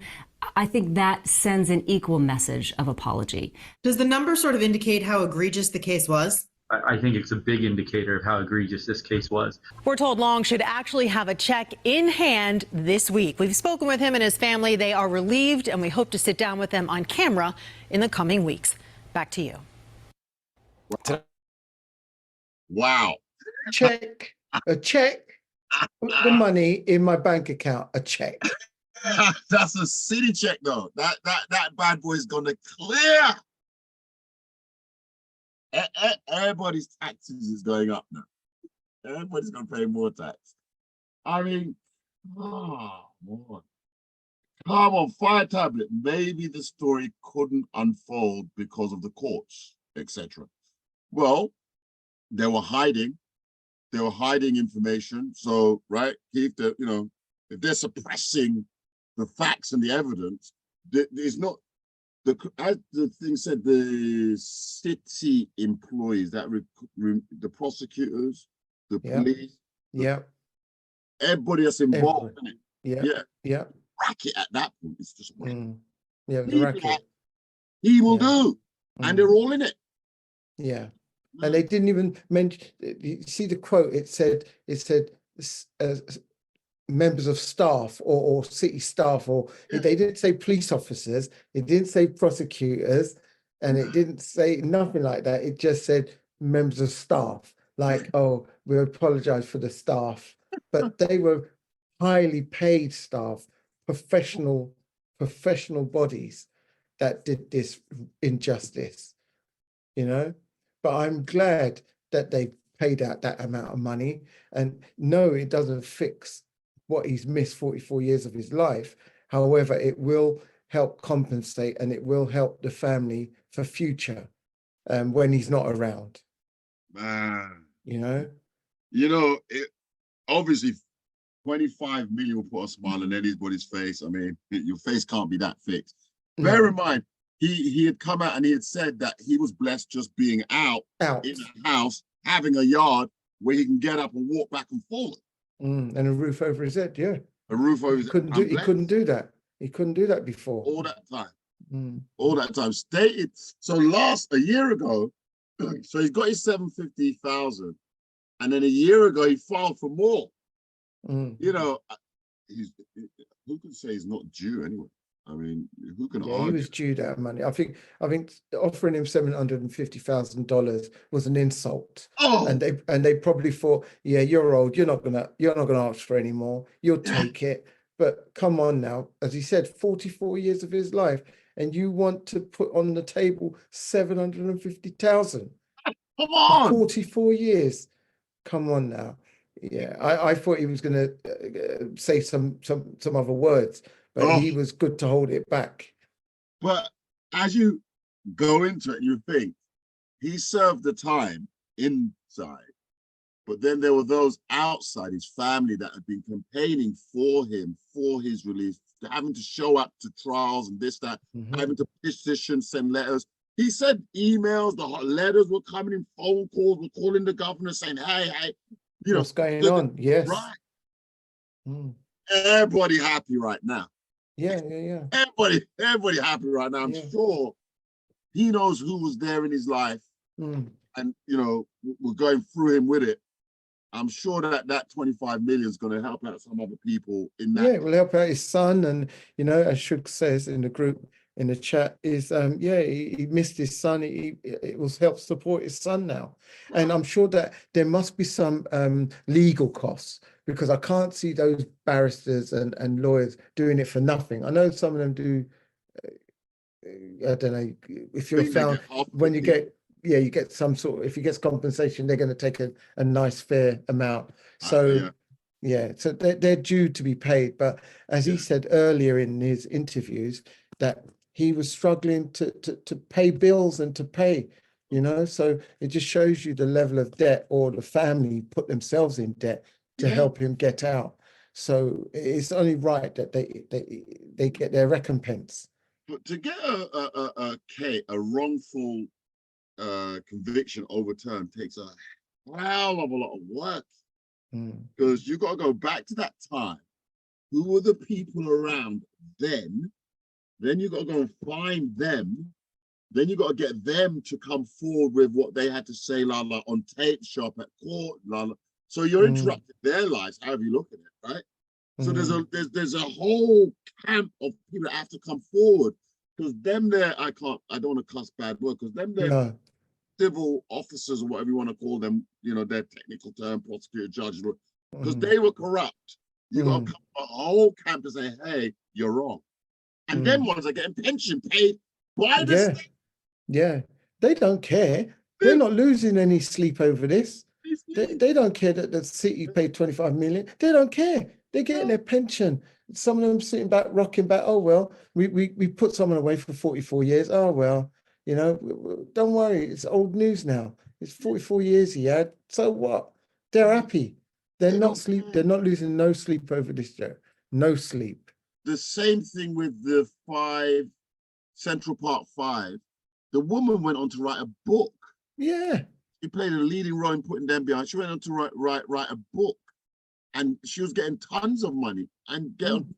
Q: I think that sends an equal message of apology.
O: Does the number sort of indicate how egregious the case was?
R: I think it's a big indicator of how egregious this case was.
O: We're told Long should actually have a check in hand this week. We've spoken with him and his family. They are relieved, and we hope to sit down with them on camera in the coming weeks. Back to you.
B: Wow.
D: Check. A check. Put the money in my bank account. A check.
B: That's a city check, though. That bad boy's gonna clear. Everybody's taxes is going up now. Everybody's gonna pay more tax. I mean, oh boy. Come on, fire tablet. Maybe the story couldn't unfold because of the courts, etc. Well, they were hiding information. So, right, if they're suppressing the facts and the evidence, there's not as the thing said, the city employees, that the prosecutors, the police, everybody that's involved in it,
D: Yeah.
B: Yeah.
D: Yeah.
B: Racket at that point. It's just
D: Yeah, the racket.
B: He will do. And they're all in it.
D: Yeah. And they didn't even mention, you see the quote, it said members of staff or city staff, or they didn't say police officers, it didn't say prosecutors, and it didn't say nothing like that. It just said members of staff, like, oh, we apologize for the staff, but they were highly paid staff, professional bodies that did this injustice, you know. But I'm glad that they paid out that amount of money. And no, it doesn't fix what he's missed 44 years of his life. However, it will help compensate, and it will help the family for future when he's not around.
B: Man.
D: You know?
B: It obviously 25 million will put a smile on anybody's face. I mean, your face can't be that fixed. Bear in mind, he had come out and he had said that he was blessed just being out in a house, having a yard where he can get up and walk back and forth.
D: And a roof over his head, yeah.
B: A roof over his head.
D: He couldn't do that. He couldn't do that before.
B: All that time. All that time. Stated. So a year ago, so he's got his 750,000. And then a year ago, he filed for more. You know, who can say he's not due anyway? I mean, who can argue?
D: He was due that money. I think offering him $750,000 was an insult. And they probably thought, yeah, you're old, you're not gonna ask for any more. You'll take it. But come on now, as he said, 44 years of his life, and you want to put on the table 750,000.
B: Come on,
D: 44 years. Come on now. Yeah, I thought he was going to say some other words, but he was good to hold it back.
B: But as you go into it, you think he served the time inside, but then there were those outside, his family, that had been campaigning for him, for his release, having to show up to trials and this, that, having to petition, send letters. He said emails, the letters were coming in, phone calls, were calling the governor saying, hey,
D: what's going on? Yes.
B: Right. Everybody happy right now.
D: Yeah.
B: Everybody happy right now. I'm sure he knows who was there in his life, and we're going through him with it. I'm sure that 25 million is going to help out some other people in that.
D: Yeah, it will help out his son, and as Shug says in the group, in the chat, is he missed his son. It will help support his son now. And I'm sure that there must be some legal costs, because I can't see those barristers and lawyers doing it for nothing. I know some of them do. I don't know if you're found when you get you get some sort of, if he gets compensation, they're going to take a nice fair amount. So so they're due to be paid. But as he said earlier in his interviews, that he was struggling to pay bills and to pay, so it just shows you the level of debt, or the family put themselves in debt to help him get out. So it's only right that they get their recompense.
B: But to get a wrongful conviction overturned takes a hell of a lot of work, because you got to go back to that time. Who were the people around then? Then you got to go and find them. Then you got to get them to come forward with what they had to say, on tape, shop at court, So you're interrupting their lives, however you look at it, right? So there's a whole camp of people that have to come forward, because them there, I don't want to cuss bad word, because them there, civil officers or whatever you want to call them, their technical term, prosecutor, judge, because they were corrupt. You got to come a whole camp to say, hey, you're wrong. And them ones are getting pension paid by the state.
D: Yeah, they don't care. They're not losing any sleep over this. They don't care that the city paid 25 million. They don't care. They're getting their pension. Some of them sitting back, rocking back. Oh, well, we put someone away for 44 years. Oh, well, don't worry. It's old news now. It's 44 years he had. So what? They're happy. They're not losing no sleep over this, Joe. No sleep.
B: The same thing with the Central Park 5. The woman went on to write a book.
D: Yeah.
B: She played a leading role in putting them behind. She went on to write a book and she was getting tons of money and going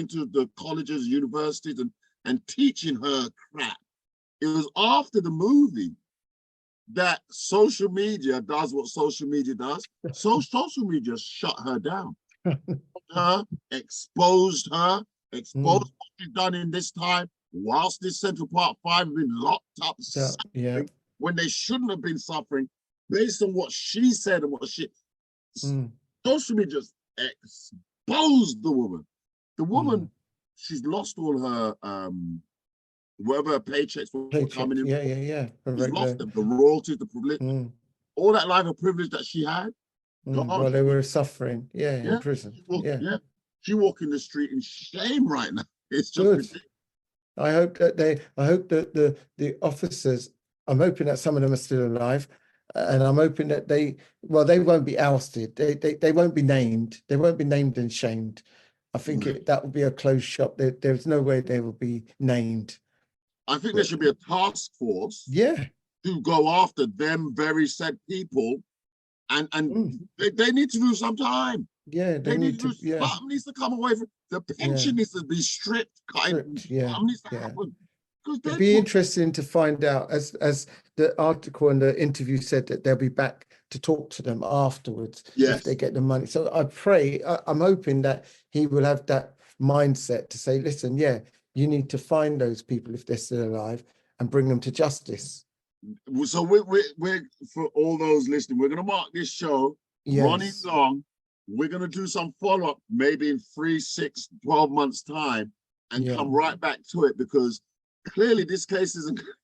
B: to the colleges, universities, and teaching her crap. It was after the movie that social media does what social media does. So social media shut her down, exposed what she's done in this time, whilst this Central Park 5 have been locked up when they shouldn't have been suffering, based on what she said and what she... Social media just exposed the woman. The woman, she's lost all her, whatever her paychecks were coming in. She's lost them, the royalties, the privilege, all that life of privilege that she had.
D: While they were suffering, in prison.
B: She walk in the street in shame right now. It's just ridiculous.
D: I hope that the officers, I'm hoping that some of them are still alive, and I'm hoping that they won't be ousted. They won't be named. They won't be named and shamed. I think that will be a closed shop. There's no way they will be named.
B: I think there should be a task force to go after them very said people, and they need to do some time.
D: They need to.
B: Something needs to come away from the pension needs to be stripped. Something needs to happen.
D: It'd be interesting to find out, as the article and the interview said, that they'll be back to talk to them afterwards if they get the money. So I pray, I'm hoping that he will have that mindset to say, listen, you need to find those people if they're still alive and bring them to justice.
B: So we're for all those listening, we're going to mark this show, Ronnie Long. We're going to do some follow-up, maybe in 3, 6, 12 months time, and come right back to it, because clearly this case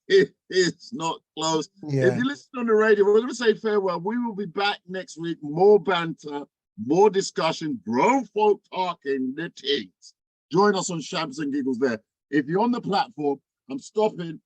B: it's not closed. If you listen on the radio, we're going to say farewell. We will be back next week. More banter, more discussion, grown folk talking the things. Join us on Shabs and Giggles there. If you're on the platform, I'm stopping.